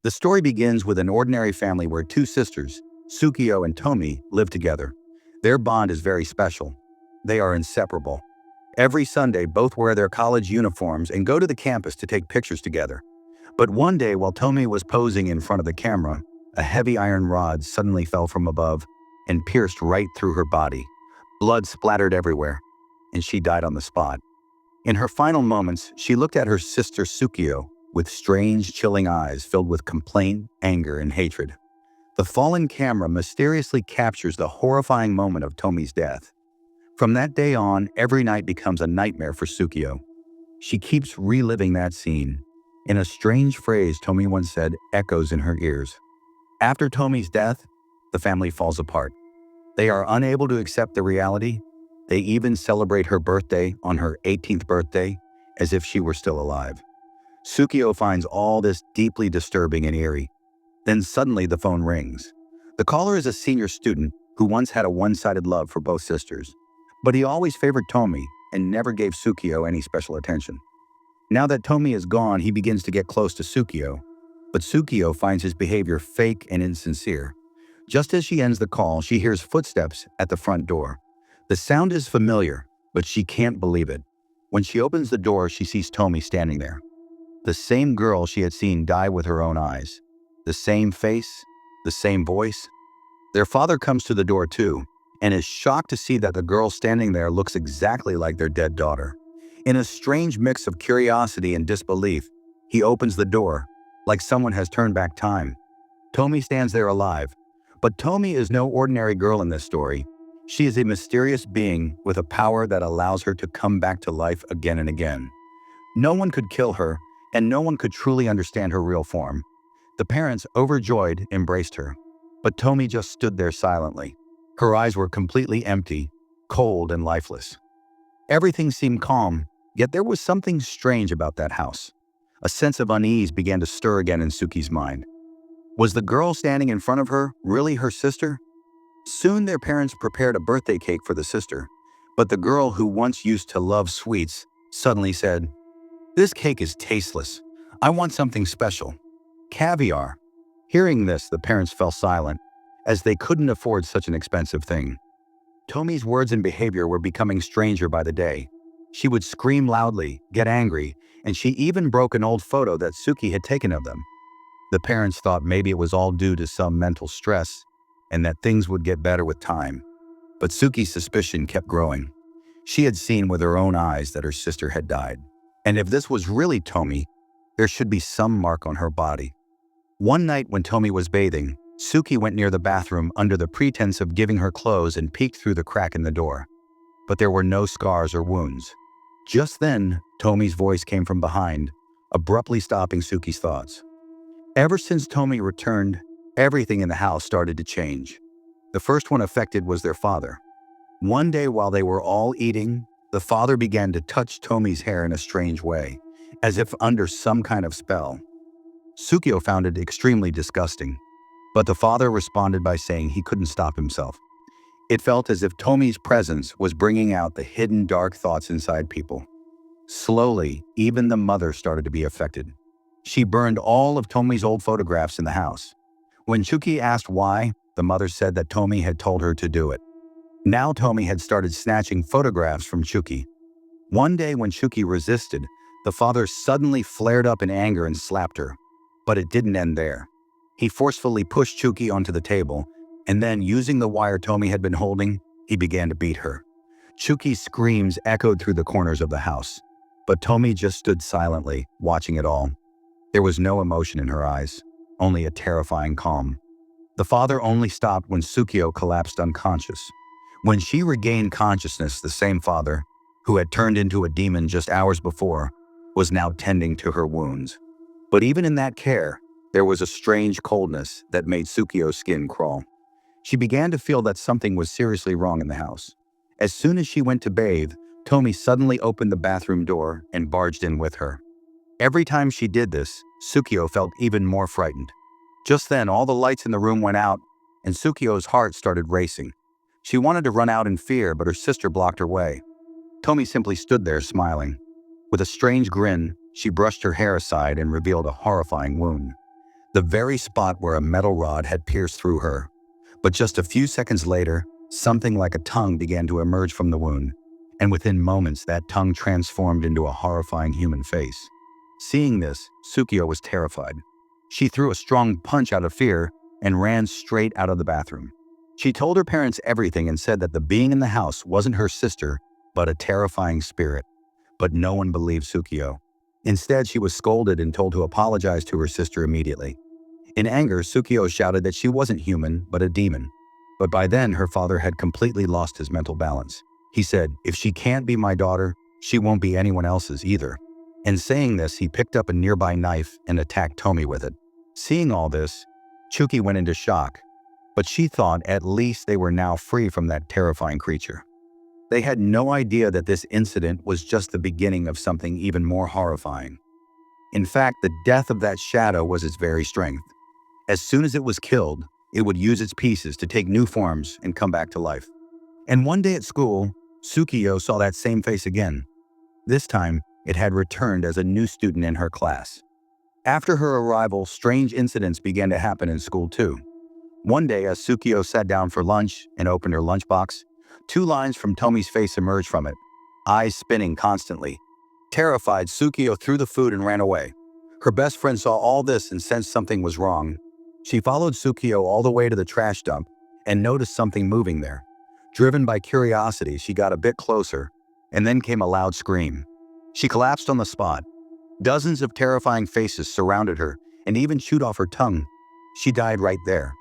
The story begins with an ordinary family where two sisters, Tsukio and Tomie, live together. Their bond is very special. They are inseparable. Every Sunday, both wear their college uniforms and go to the campus to take pictures together. But one day, while Tomie was posing in front of the camera, a heavy iron rod suddenly fell from above and pierced right through her body. Blood splattered everywhere, and she died on the spot. In her final moments, she looked at her sister Tsukio with strange, chilling eyes filled with complaint, anger, and hatred. The fallen camera mysteriously captures the horrifying moment of Tomie's death. From that day on, every night becomes a nightmare for Tsukio. She keeps reliving that scene. In a strange phrase Tomie once said echoes in her ears. After Tomie's death, the family falls apart. They are unable to accept the reality. They even celebrate her birthday on her 18th birthday as if she were still alive. Tsukio finds all this deeply disturbing and eerie. Then suddenly the phone rings. The caller is a senior student who once had a one-sided love for both sisters. But he always favored Tomie and never gave Tsukio any special attention. Now that Tomie is gone, he begins to get close to Tsukio. But Tsukio finds his behavior fake and insincere. Just as she ends the call, she hears footsteps at the front door. The sound is familiar, but she can't believe it. When she opens the door, she sees Tomie standing there. The same girl she had seen die with her own eyes. The same face, the same voice. Their father comes to the door too, and is shocked to see that the girl standing there looks exactly like their dead daughter. In a strange mix of curiosity and disbelief, he opens the door, like someone has turned back time. Tomie stands there alive. But Tomie is no ordinary girl in this story. She is a mysterious being with a power that allows her to come back to life again and again. No one could kill her, and no one could truly understand her real form. The parents, overjoyed, embraced her. But Tomie just stood there silently. Her eyes were completely empty, cold and lifeless. Everything seemed calm, yet there was something strange about that house. A sense of unease began to stir again in Suki's mind. Was the girl standing in front of her really her sister? Soon their parents prepared a birthday cake for the sister, but the girl who once used to love sweets suddenly said, "This cake is tasteless. I want something special. Caviar." Hearing this, the parents fell silent, as they couldn't afford such an expensive thing. Tomie's words and behavior were becoming stranger by the day. She would scream loudly, get angry, and she even broke an old photo that Suki had taken of them. The parents thought maybe it was all due to some mental stress and that things would get better with time. But Suki's suspicion kept growing. She had seen with her own eyes that her sister had died. And if this was really Tomie, there should be some mark on her body. One night when Tomie was bathing, Suki went near the bathroom under the pretense of giving her clothes and peeked through the crack in the door. But there were no scars or wounds. Just then, Tomie's voice came from behind, abruptly stopping Suki's thoughts. Ever since Tomie returned, everything in the house started to change. The first one affected was their father. One day while they were all eating, the father began to touch Tomie's hair in a strange way, as if under some kind of spell. Tsukio found it extremely disgusting, but the father responded by saying he couldn't stop himself. It felt as if Tomie's presence was bringing out the hidden dark thoughts inside people. Slowly, even the mother started to be affected. She burned all of Tomie's old photographs in the house. When Chuki asked why, the mother said that Tomie had told her to do it. Now Tomie had started snatching photographs from Chuki. One day when Chuki resisted, the father suddenly flared up in anger and slapped her. But it didn't end there. He forcefully pushed Chuki onto the table, and then, using the wire Tomie had been holding, he began to beat her. Chuki's screams echoed through the corners of the house, but Tomie just stood silently, watching it all. There was no emotion in her eyes, only a terrifying calm. The father only stopped when Tsukio collapsed unconscious. When she regained consciousness, the same father, who had turned into a demon just hours before, was now tending to her wounds. But even in that care, there was a strange coldness that made Tsukio's skin crawl. She began to feel that something was seriously wrong in the house. As soon as she went to bathe, Tomie suddenly opened the bathroom door and barged in with her. Every time she did this, Tsukio felt even more frightened. Just then, all the lights in the room went out, and Tsukio's heart started racing. She wanted to run out in fear, but her sister blocked her way. Tomie simply stood there, smiling. With a strange grin, she brushed her hair aside and revealed a horrifying wound. the very spot where a metal rod had pierced through her. But just a few seconds later, something like a tongue began to emerge from the wound, and within moments that tongue transformed into a horrifying human face. Seeing this, Tsukio was terrified. She threw a strong punch out of fear and ran straight out of the bathroom. She told her parents everything and said that the being in the house wasn't her sister, but a terrifying spirit. But no one believed Tsukio. Instead, she was scolded and told to apologize to her sister immediately. In anger, Tsukio shouted that she wasn't human, but a demon. But by then, her father had completely lost his mental balance. He said, "If she can't be my daughter, she won't be anyone else's either." In saying this, he picked up a nearby knife and attacked Tomie with it. Seeing all this, Chuki went into shock, but she thought at least they were now free from that terrifying creature. They had no idea that this incident was just the beginning of something even more horrifying. In fact, the death of that shadow was its very strength. As soon as it was killed, it would use its pieces to take new forms and come back to life. And one day at school, Tsukio saw that same face again. This time, it had returned as a new student in her class. After her arrival, strange incidents began to happen in school too. One day, as Tsukio sat down for lunch and opened her lunchbox, two lines from Tomie's face emerged from it, eyes spinning constantly. Terrified, Tsukio threw the food and ran away. Her best friend saw all this and sensed something was wrong. She followed Tsukio all the way to the trash dump and noticed something moving there. Driven by curiosity, she got a bit closer, and then came a loud scream. She collapsed on the spot. Dozens of terrifying faces surrounded her and even chewed off her tongue. She died right there.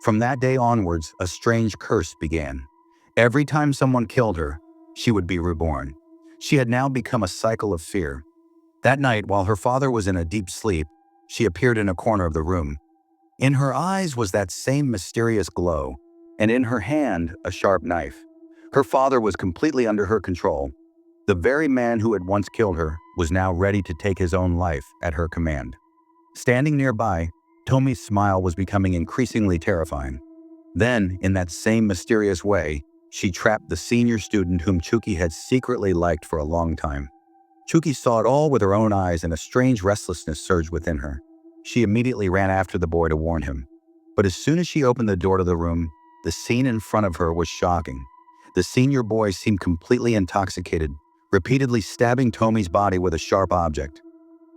From that day onwards, a strange curse began. Every time someone killed her, she would be reborn. She had now become a cycle of fear. That night, while her father was in a deep sleep, she appeared in a corner of the room. In her eyes was that same mysterious glow, and in her hand, a sharp knife. Her father was completely under her control. The very man who had once killed her was now ready to take his own life at her command. Standing nearby, Tomie's smile was becoming increasingly terrifying. Then, in that same mysterious way, she trapped the senior student whom Chuki had secretly liked for a long time. Chuki saw it all with her own eyes and a strange restlessness surged within her. She immediately ran after the boy to warn him. But as soon as she opened the door to the room, the scene in front of her was shocking. The senior boy seemed completely intoxicated, repeatedly stabbing Tomie's body with a sharp object.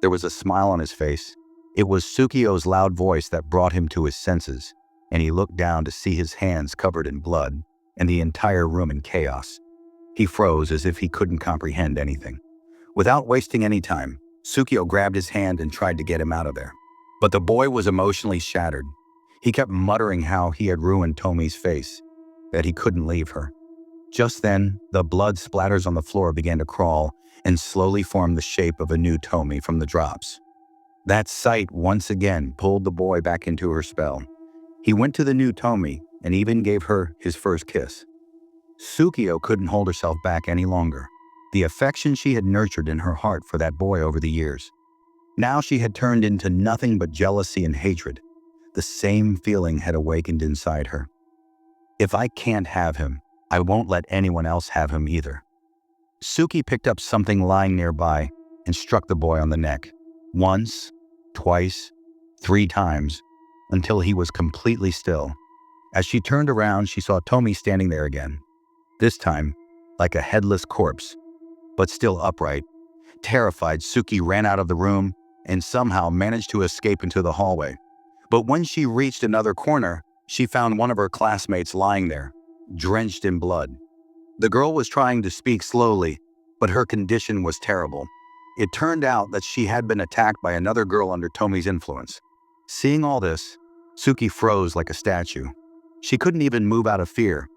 There was a smile on his face. It was Tsukio's loud voice that brought him to his senses, and he looked down to see his hands covered in blood and the entire room in chaos. He froze as if he couldn't comprehend anything. Without wasting any time, Tsukio grabbed his hand and tried to get him out of there. But the boy was emotionally shattered. He kept muttering how he had ruined Tomie's face, that he couldn't leave her. Just then, the blood splatters on the floor began to crawl and slowly formed the shape of a new Tomie from the drops. That sight once again pulled the boy back into her spell. He went to the new Tomie and even gave her his first kiss. Tsukio couldn't hold herself back any longer. The affection she had nurtured in her heart for that boy over the years. Now she had turned into nothing but jealousy and hatred. The same feeling had awakened inside her. If I can't have him, I won't let anyone else have him either. Suki picked up something lying nearby and struck the boy on the neck. Once, twice, 3 times, until he was completely still. As she turned around, she saw Tomie standing there again. This time, like a headless corpse, but still upright. Terrified, Suki ran out of the room and somehow managed to escape into the hallway. But when she reached another corner, she found one of her classmates lying there, drenched in blood. The girl was trying to speak slowly, but her condition was terrible. It turned out that she had been attacked by another girl under Tomie's influence. Seeing all this, Suki froze like a statue. She couldn't even move out of fear.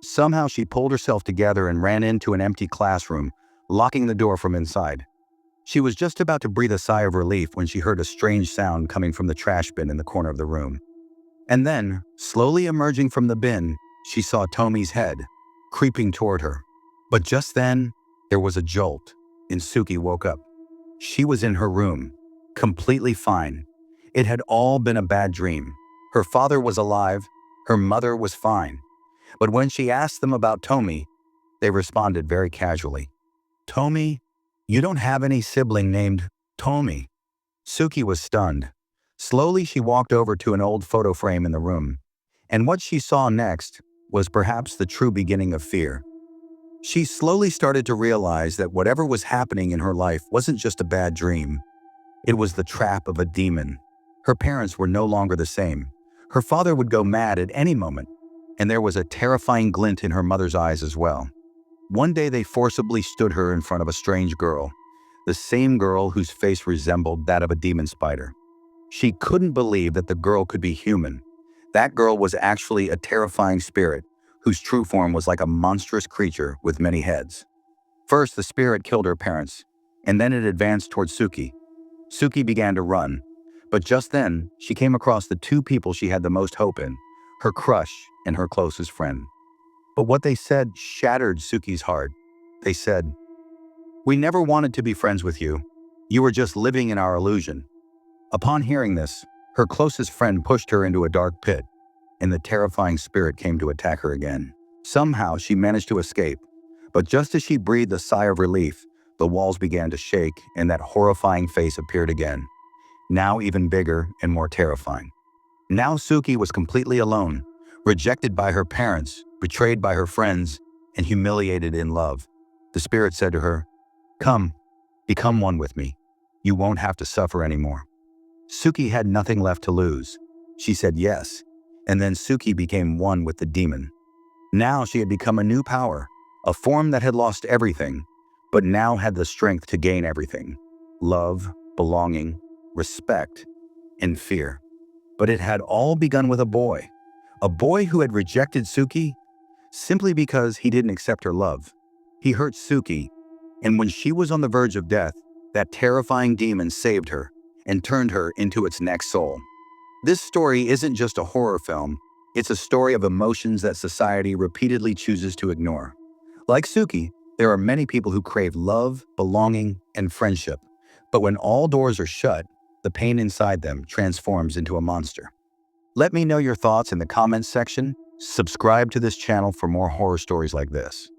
Somehow she pulled herself together and ran into an empty classroom, locking the door from inside. She was just about to breathe a sigh of relief when she heard a strange sound coming from the trash bin in the corner of the room. And then, slowly emerging from the bin, she saw Tomie's head, creeping toward her. But just then, there was a jolt, and Suki woke up. She was in her room, completely fine. It had all been a bad dream. Her father was alive, her mother was fine. But when she asked them about Tomie, they responded very casually. "Tomie? You don't have any sibling named Tomie." Suki was stunned. Slowly, she walked over to an old photo frame in the room, and what she saw next was perhaps the true beginning of fear. She slowly started to realize that whatever was happening in her life wasn't just a bad dream. It was the trap of a demon. Her parents were no longer the same. Her father would go mad at any moment, and there was a terrifying glint in her mother's eyes as well. One day they forcibly stood her in front of a strange girl, the same girl whose face resembled that of a demon spider. She couldn't believe that the girl could be human. That girl was actually a terrifying spirit, whose true form was like a monstrous creature with many heads. First, the spirit killed her parents, and then it advanced towards Suki. Suki began to run, but just then, she came across the two people she had the most hope in, her crush and her closest friend. But what they said shattered Suki's heart. They said, "We never wanted to be friends with you. You were just living in our illusion." Upon hearing this, her closest friend pushed her into a dark pit, and the terrifying spirit came to attack her again. Somehow, she managed to escape, but just as she breathed a sigh of relief, the walls began to shake and that horrifying face appeared again, now even bigger and more terrifying. Now Suki was completely alone, rejected by her parents, betrayed by her friends, and humiliated in love. The spirit said to her, "Come, become one with me. You won't have to suffer anymore." Suki had nothing left to lose. She said yes, and then Suki became one with the demon. Now she had become a new power, a form that had lost everything, but now had the strength to gain everything: love, belonging, respect, and fear. But it had all begun with a boy who had rejected Suki simply because he didn't accept her love. He hurt Suki, and when she was on the verge of death, that terrifying demon saved her and turned her into its next soul. This story isn't just a horror film, it's a story of emotions that society repeatedly chooses to ignore. Like Suki, there are many people who crave love, belonging, and friendship, but when all doors are shut, the pain inside them transforms into a monster. Let me know your thoughts in the comments section. Subscribe to this channel for more horror stories like this.